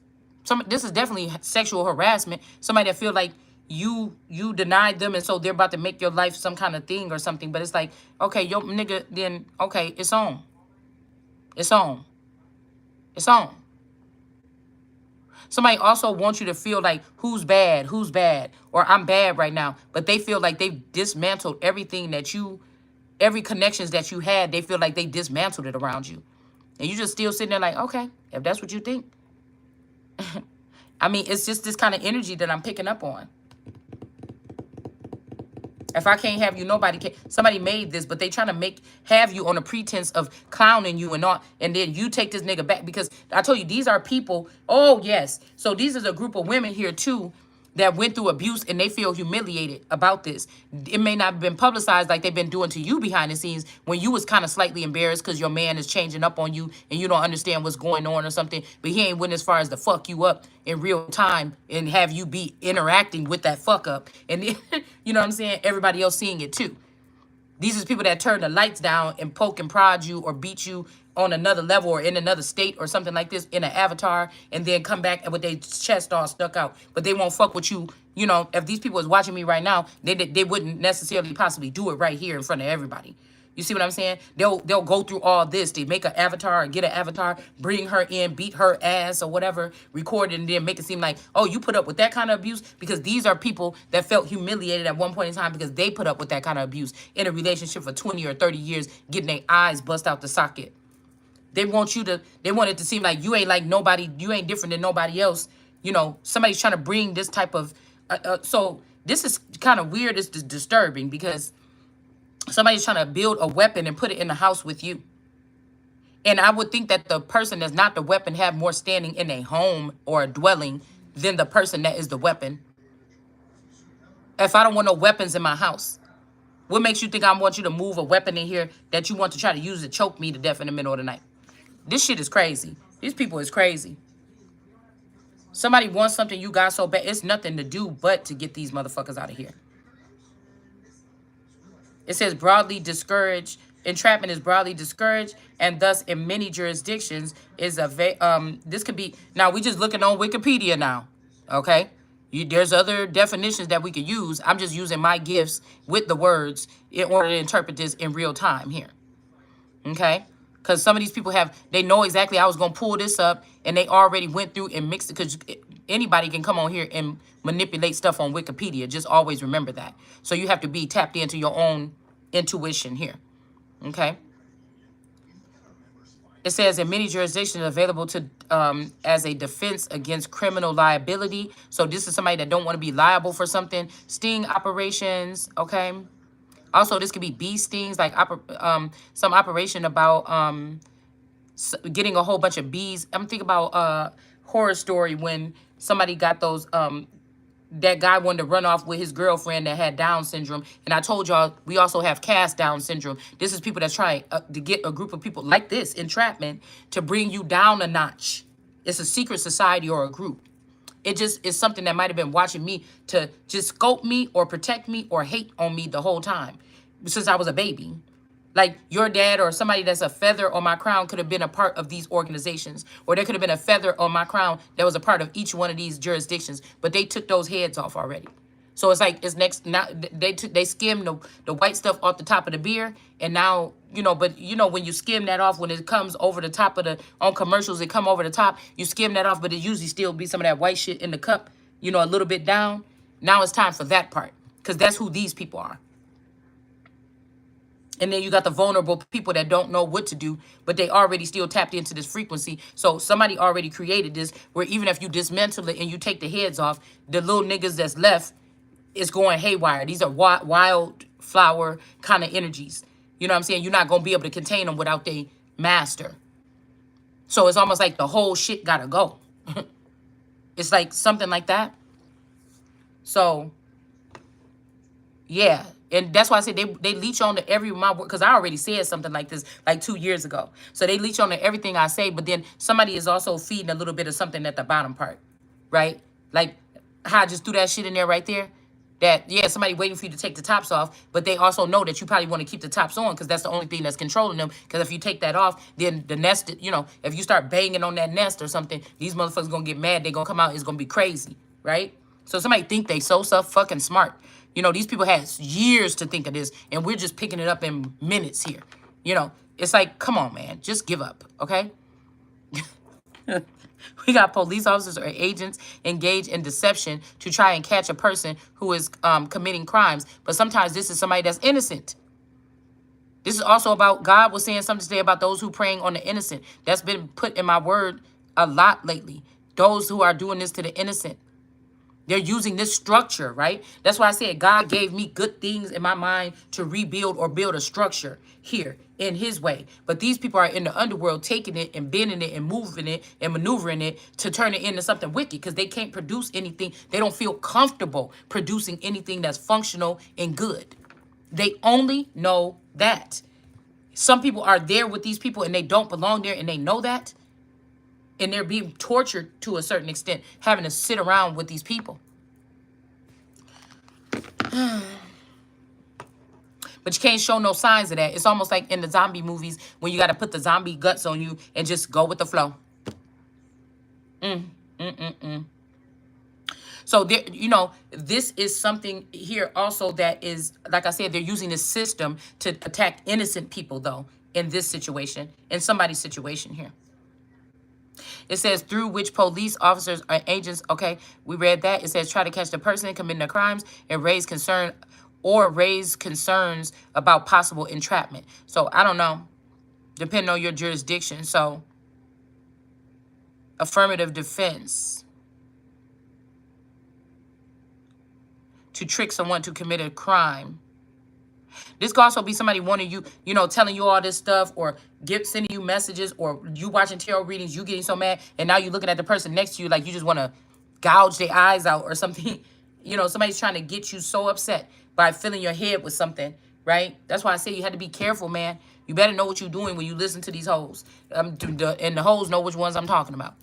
This is definitely sexual harassment. Somebody that feel like you denied them, and so they're about to make your life some kind of thing or something. But it's like, okay, yo nigga, then okay, it's on. It's on. It's on. Somebody also wants you to feel like who's bad, or I'm bad right now. But they feel like they've dismantled everything that you, every connections that you had, they feel like they dismantled it around you. And you just still sitting there like, okay, if that's what you think. I mean, it's just this kind of energy that I'm picking up on. If I can't have you, nobody can. Somebody made this, but they trying to have you on a pretense of clowning you and all, and then you take this nigga back because I told you these are people. Oh yes, so these is a group of women here too that went through abuse and they feel humiliated about this. It may not have been publicized like they've been doing to you behind the scenes when you was kind of slightly embarrassed because your man is changing up on you and you don't understand what's going on or something, but he ain't went as far as to fuck you up in real time and have you be interacting with that fuck up. And then, you know what I'm saying? Everybody else seeing it too. These are people that turn the lights down and poke and prod you or beat you on another level or in another state or something like this in an avatar, and then come back with their chest all stuck out. But they won't fuck with you. You know, if these people is watching me right now, they wouldn't necessarily possibly do it right here in front of everybody. You see what I'm saying? They'll go through all this. They make an avatar or get an avatar, bring her in, beat her ass or whatever, record it, and then make it seem like, oh, you put up with that kind of abuse? Because these are people that felt humiliated at one point in time because they put up with that kind of abuse in a relationship for 20 or 30 years, getting their eyes bust out the socket. They want it to seem like you ain't like nobody, you ain't different than nobody else. You know, somebody's trying to bring this type of, so this is kind of weird. It's disturbing because somebody's trying to build a weapon and put it in the house with you. And I would think that the person that's not the weapon have more standing in a home or a dwelling than the person that is the weapon. If I don't want no weapons in my house, what makes you think I want you to move a weapon in here that you want to try to use to choke me to death in the middle of the night? This shit is crazy. These people is crazy. Somebody wants something you got so bad, it's nothing to do but to get these motherfuckers out of here. It says broadly discouraged. Entrapment is broadly discouraged, and thus in many jurisdictions is this could be, now we just looking on Wikipedia now, okay? There's other definitions that we could use. I'm just using my gifts with the words in order to interpret this in real time here, okay? Because some of these people they know exactly I was going to pull this up, and they already went through and mixed it, because anybody can come on here and manipulate stuff on Wikipedia. Just always remember that. So you have to be tapped into your own intuition here. Okay. It says in many jurisdictions available to as a defense against criminal liability. So this is somebody that don't want to be liable for something. Sting operations. Okay. Also, this could be bee stings, like some operation about getting a whole bunch of bees. I'm thinking about Horror Story when somebody got those that guy wanted to run off with his girlfriend that had Down syndrome. And I told y'all, we also have cast Down syndrome. This is people that's trying to get a group of people like this, entrapment, to bring you down a notch. It's a secret society or a group. It just is something that might have been watching me to just scope me or protect me or hate on me the whole time since I was a baby. Like your dad or somebody that's a feather on my crown could have been a part of these organizations, or there could have been a feather on my crown that was a part of each one of these jurisdictions, but they took those heads off already. So it's like it's next now they skimmed the white stuff off the top of the beer, and now but when you skim that off, when it comes over the top of on commercials, it come over the top, you skim that off, but it usually still be some of that white shit in the cup, a little bit down. Now it's time for that part, because that's who these people are. And then you got the vulnerable people that don't know what to do, but they already still tapped into this frequency. So somebody already created this where even if you dismantle it and you take the heads off, the little niggas that's left is going haywire. These are wildflower kind of energies. You know what I'm saying? You're not going to be able to contain them without they master. So it's almost like the whole shit got to go. It's like something like that. So, yeah. And that's why I said they leech on to every my word, because I already said something like this like 2 years ago. So they leech on to everything I say, but then somebody is also feeding a little bit of something at the bottom part, right? Like how I just threw that shit in there right there. That, yeah, somebody waiting for you to take the tops off, but they also know that you probably want to keep the tops on because that's the only thing that's controlling them. Because if you take that off, then the nest, if you start banging on that nest or something, these motherfuckers going to get mad. They're going to come out. It's going to be crazy, right? So somebody think they so fucking smart. You know, these people had years to think of this, and we're just picking it up in minutes here. You know, it's like, come on, man, just give up, okay? We got police officers or agents engaged in deception to try and catch a person who is committing crimes. But sometimes this is somebody that's innocent. This is also about, God was saying something today about those who preying on the innocent. That's been put in my word a lot lately. Those who are doing this to the innocent. They're using this structure, right? That's why I said God gave me good things in my mind to rebuild or build a structure here in his way. But these people are in the underworld taking it and bending it and moving it and maneuvering it to turn it into something wicked because they can't produce anything. They don't feel comfortable producing anything that's functional and good. They only know that. Some people are there with these people and they don't belong there and they know that. And they're being tortured to a certain extent, having to sit around with these people. But you can't show no signs of that. It's almost like in the zombie movies when you got to put the zombie guts on you and just go with the flow. So, there, you know, this is something here also that is, like I said, they're using this system to attack innocent people, though, in this situation, in somebody's situation here. It says through which police officers or agents, okay, we read that. It says try to catch the person committing the crimes and raise concerns about possible entrapment. So I don't know, depending on your jurisdiction. So affirmative defense. To trick someone to commit a crime. This could also be somebody wanting you, you know, telling you all this stuff or sending you messages or you watching tarot readings, you getting so mad, and now you're looking at the person next to you like you just want to gouge their eyes out or something. You know, somebody's trying to get you so upset by filling your head with something, right? That's why I say you had to be careful, man. You better know what you're doing when you listen to these hoes. And the hoes know which ones I'm talking about.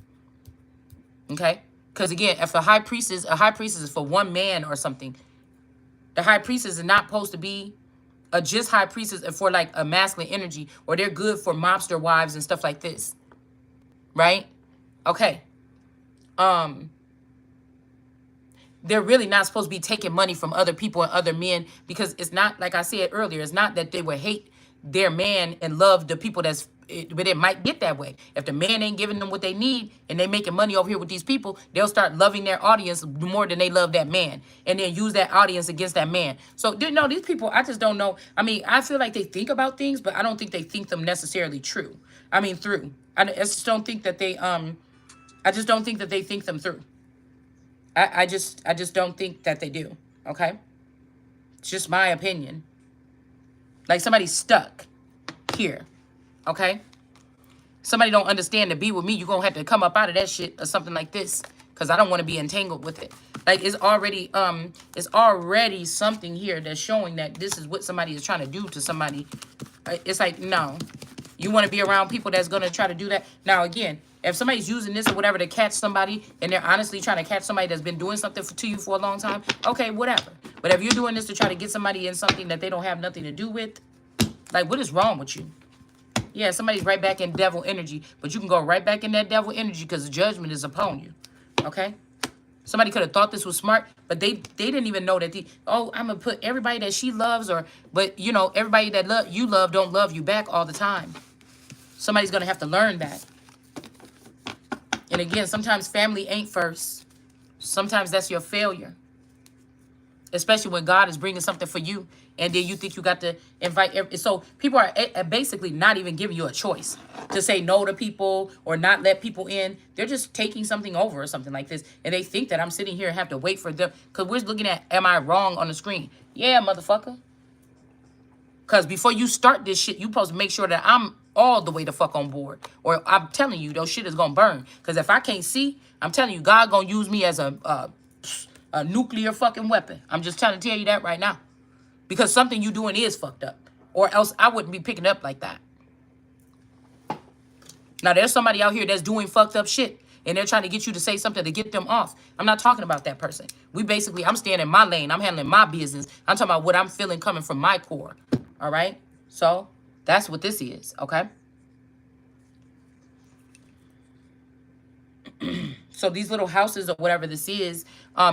Okay? Because again, if a high priestess is for one man or something, the high priestess is not supposed to be just high priestess for like a masculine energy, or they're good for mobster wives and stuff like this, right? Okay. They're really not supposed to be taking money from other people and other men, because it's not, like I said earlier, it's not that they would hate their man and love the people but it might get that way. If the man ain't giving them what they need and they making money over here with these people, they'll start loving their audience more than they love that man, and then use that audience against that man. So, no, these people, I just don't know. I mean, I feel like they think about things, but I don't think they think them necessarily through. I just don't think that they, think them through. I just don't think that they do, okay? It's just my opinion. Like somebody's stuck here. Okay? Somebody don't understand to be with me, you're going to have to come up out of that shit or something like this, because I don't want to be entangled with it. Like, it's already something here that's showing that this is what somebody is trying to do to somebody. It's like, no. You want to be around people that's going to try to do that? Now, again, if somebody's using this or whatever to catch somebody, and they're honestly trying to catch somebody that's been doing something to you for a long time, okay, whatever. But if you're doing this to try to get somebody in something that they don't have nothing to do with, like, what is wrong with you? Yeah, somebody's right back in devil energy, but you can go right back in that devil energy because the judgment is upon you, okay? Somebody could have thought this was smart, but they didn't even know that I'm going to put everybody that she loves, but, you know, everybody that you love don't love you back all the time. Somebody's going to have to learn that. And again, sometimes family ain't first. Sometimes that's your failure. Especially when God is bringing something for you, and then you think you got to invite so people are basically not even giving you a choice to say no to people or not let people in. They're just taking something over or something like this, and they think that I'm sitting here and have to wait for them, because we're looking at, am I wrong on the screen? Yeah, motherfucker. Because before you start this shit, you supposed to make sure that I'm all the way the fuck on board, or I'm telling you, those shit is gonna burn. Because if I can't see, I'm telling you, God gonna use me as a nuclear fucking weapon. I'm just trying to tell you that right now. Because something you doing is fucked up. Or else I wouldn't be picking up like that. Now, there's somebody out here that's doing fucked up shit, and they're trying to get you to say something to get them off. I'm not talking about that person. I'm staying in my lane. I'm handling my business. I'm talking about what I'm feeling coming from my core. All right? So, that's what this is, okay? So these little houses or whatever this is,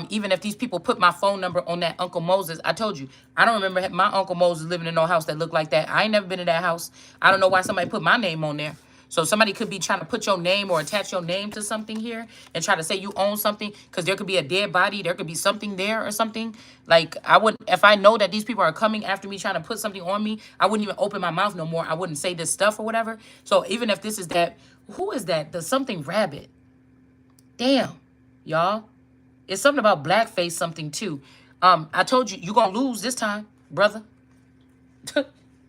even if these people put my phone number on that Uncle Moses, I told you, I don't remember my Uncle Moses living in no house that looked like that. I ain't never been in that house. I don't know why somebody put my name on there. So somebody could be trying to put your name or attach your name to something here and try to say you own something because there could be a dead body. There could be something there or something. Like, I wouldn't, if I know that these people are coming after me trying to put something on me, I wouldn't even open my mouth no more. I wouldn't say this stuff or whatever. So even if this is that, who is that? The something rabbit. Damn, y'all. It's something about blackface something too. I told you, you're going to lose this time, brother.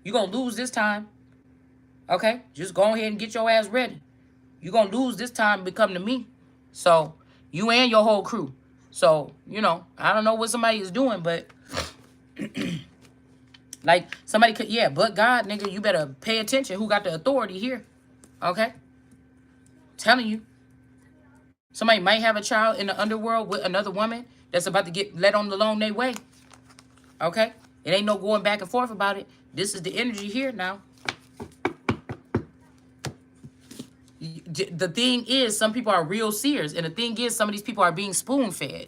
You're going to lose this time. Okay? Just go ahead and get your ass ready. You're going to lose this time and come to me. So, you and your whole crew. So, you know, I don't know what somebody is doing, but like somebody could, yeah, but God, nigga, you better pay attention who got the authority here. Okay? Telling you. Somebody might have a child in the underworld with another woman that's about to get let on the loan they way. Okay? It ain't no going back and forth about it. This is the energy here now. The thing is, some people are real seers. And the thing is, some of these people are being spoon-fed.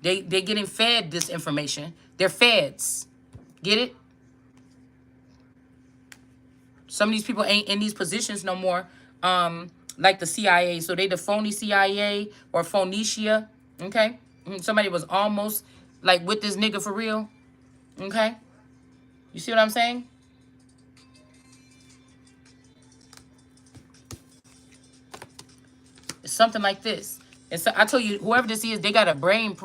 They're getting fed this information. They're feds. Get it? Some of these people ain't in these positions no more. Like the CIA. So they the phony CIA or Phoenicia. Okay? Somebody was almost like with this nigga for real. Okay? You see what I'm saying? It's something like this. And so I told you, whoever this is, they got a brain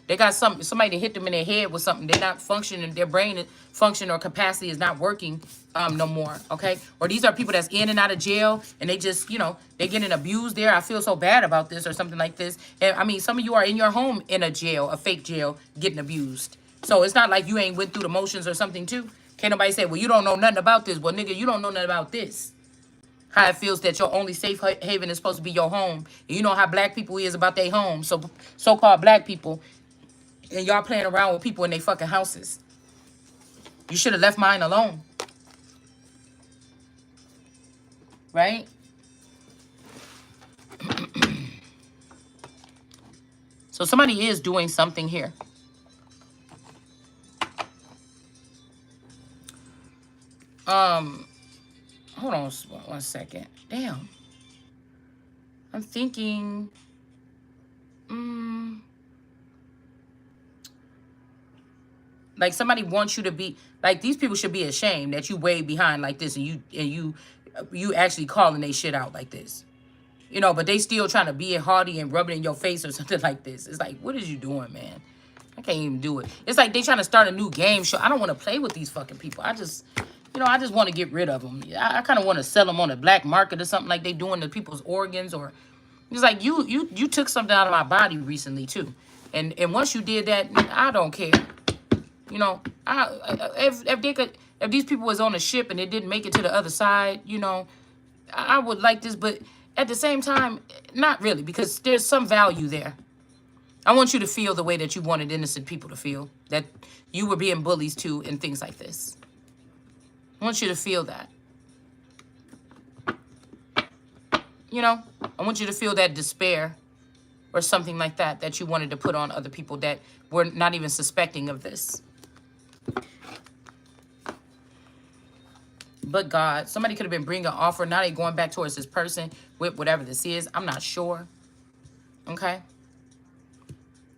they got somebody that hit them in their head with something. They're not functioning. Their brain function or capacity is not working no more. Okay? Or these are people that's in and out of jail and they just, you know, they're getting abused there. I feel so bad about this or something like this. And I mean, some of you are in your home in a jail, a fake jail, getting abused. So it's not like you ain't went through the motions or something too. Can't nobody say, well, you don't know nothing about this. Well, nigga, you don't know nothing about this. How it feels that your only safe haven is supposed to be your home. And you know how black people is about their home. So, so-called black people. And y'all playing around with people in their fucking houses. You should have left mine alone. Right? So somebody is doing something here. Hold on one second. Damn. I'm thinking. Like somebody wants you to be like these people should be ashamed that you way behind like this and you actually calling they shit out like this. You know, but they still trying to be haughty and rub it in your face or something like this. It's like, what is you doing, man? I can't even do it. It's like they trying to start a new game show. I don't want to play with these fucking people. I just want to get rid of them. I kind of want to sell them on the black market or something like they doing to people's organs. Or it's like you took something out of my body recently too, and once you did that, I don't care. You know, if these people was on a ship and they didn't make it to the other side, you know, I would like this, but at the same time, not really, because there's some value there. I want you to feel the way that you wanted innocent people to feel, that you were being bullies too and things like this. I want you to feel that. You know, I want you to feel that despair or something like that, that you wanted to put on other people that were not even suspecting of this. But God, somebody could have been bringing an offer. Now they're going back towards this person with whatever this is. I'm not sure. Okay?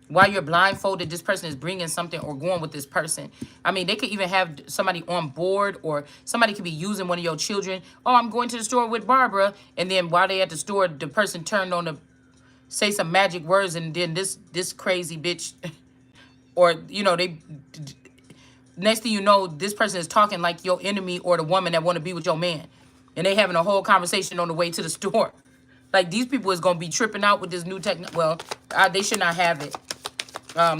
While you're blindfolded, this person is bringing something or going with this person. I mean, they could even have somebody on board, or somebody could be using one of your children. Oh, I'm going to the store with Barbara. And then while they at the store, the person turned on to say some magic words, and then this crazy bitch, or, you know, they... Next thing you know, this person is talking like your enemy or the woman that want to be with your man. And they having a whole conversation on the way to the store. Like, these people is going to be tripping out with this new technology. Well, they should not have it.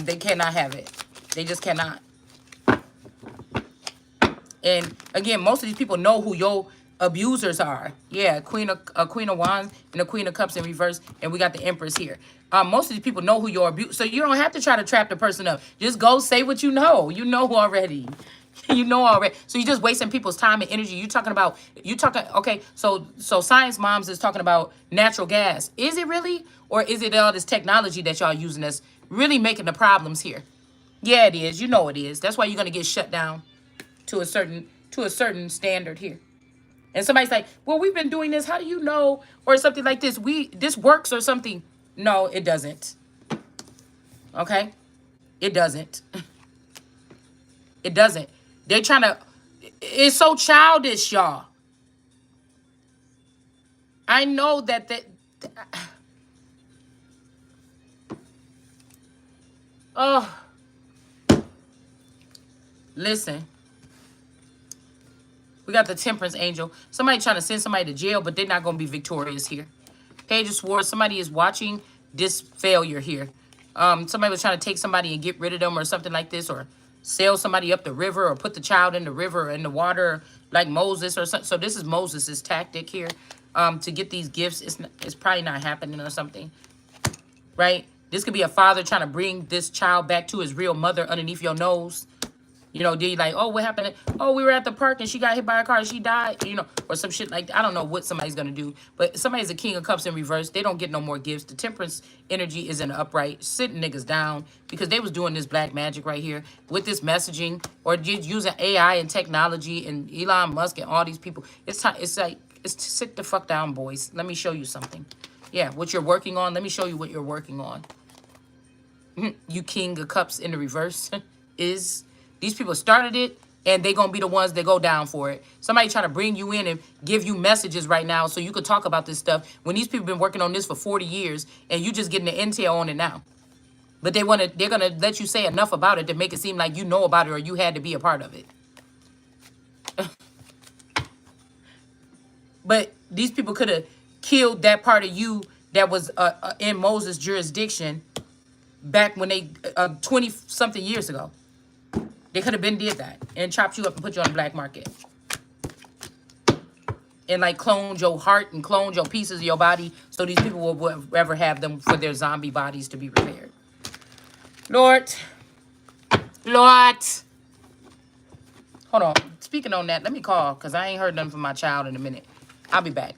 They cannot have it. They just cannot. And, again, most of these people know who your abusers are. Yeah, Queen of Wands and the Queen of Cups in reverse. And we got the Empress here. Most of these people know who your abuse. So you don't have to try to trap the person up. Just go say what you know. You know already. You know already. So you're just wasting people's time and energy. Okay, so Science Moms is talking about natural gas. Is it really? Or is it all this technology that y'all using that's really making the problems here? Yeah, it is. You know it is. That's why you're gonna get shut down to a certain standard here. And somebody's like, well, we've been doing this. How do you know? Or something like this. This works or something. No, it doesn't. Okay? It doesn't. It doesn't. They're trying to, it's so childish, y'all. I know that oh, listen. We got the temperance angel. Somebody trying to send somebody to jail, but they're not going to be victorious here. Page of Swords, somebody is watching this failure here. Somebody was trying to take somebody and get rid of them or something like this, or sail somebody up the river, or put the child in the river or in the water like Moses or something. So this is Moses' tactic here to get these gifts. It's probably not happening or something, right? This could be a father trying to bring this child back to his real mother underneath your nose. You know, do you like, oh, what happened? Oh, we were at the park and she got hit by a car and she died, you know, or some shit like that. I don't know what somebody's going to do. But somebody's a King of Cups in reverse. They don't get no more gifts. The temperance energy is in the upright, sitting niggas down because they was doing this black magic right here with this messaging or just using AI and technology and Elon Musk and all these people. It's time. It's like, it's sit the fuck down, boys. Let me show you something. Yeah, what you're working on. Let me show you what you're working on. You King of Cups in the reverse is... These people started it, and they're going to be the ones that go down for it. Somebody trying to bring you in and give you messages right now so you could talk about this stuff when these people been working on this for 40 years, and you just getting the intel on it now. But they're going to let you say enough about it to make it seem like you know about it or you had to be a part of it. But these people could have killed that part of you that was in Moses' jurisdiction back when they 20-something years ago. They could have been did that and chopped you up and put you on the black market. And like cloned your heart and cloned your pieces of your body so these people will ever have them for their zombie bodies to be repaired. Lord. Lord. Hold on. Speaking on that, let me call because I ain't heard nothing from my child in a minute. I'll be back.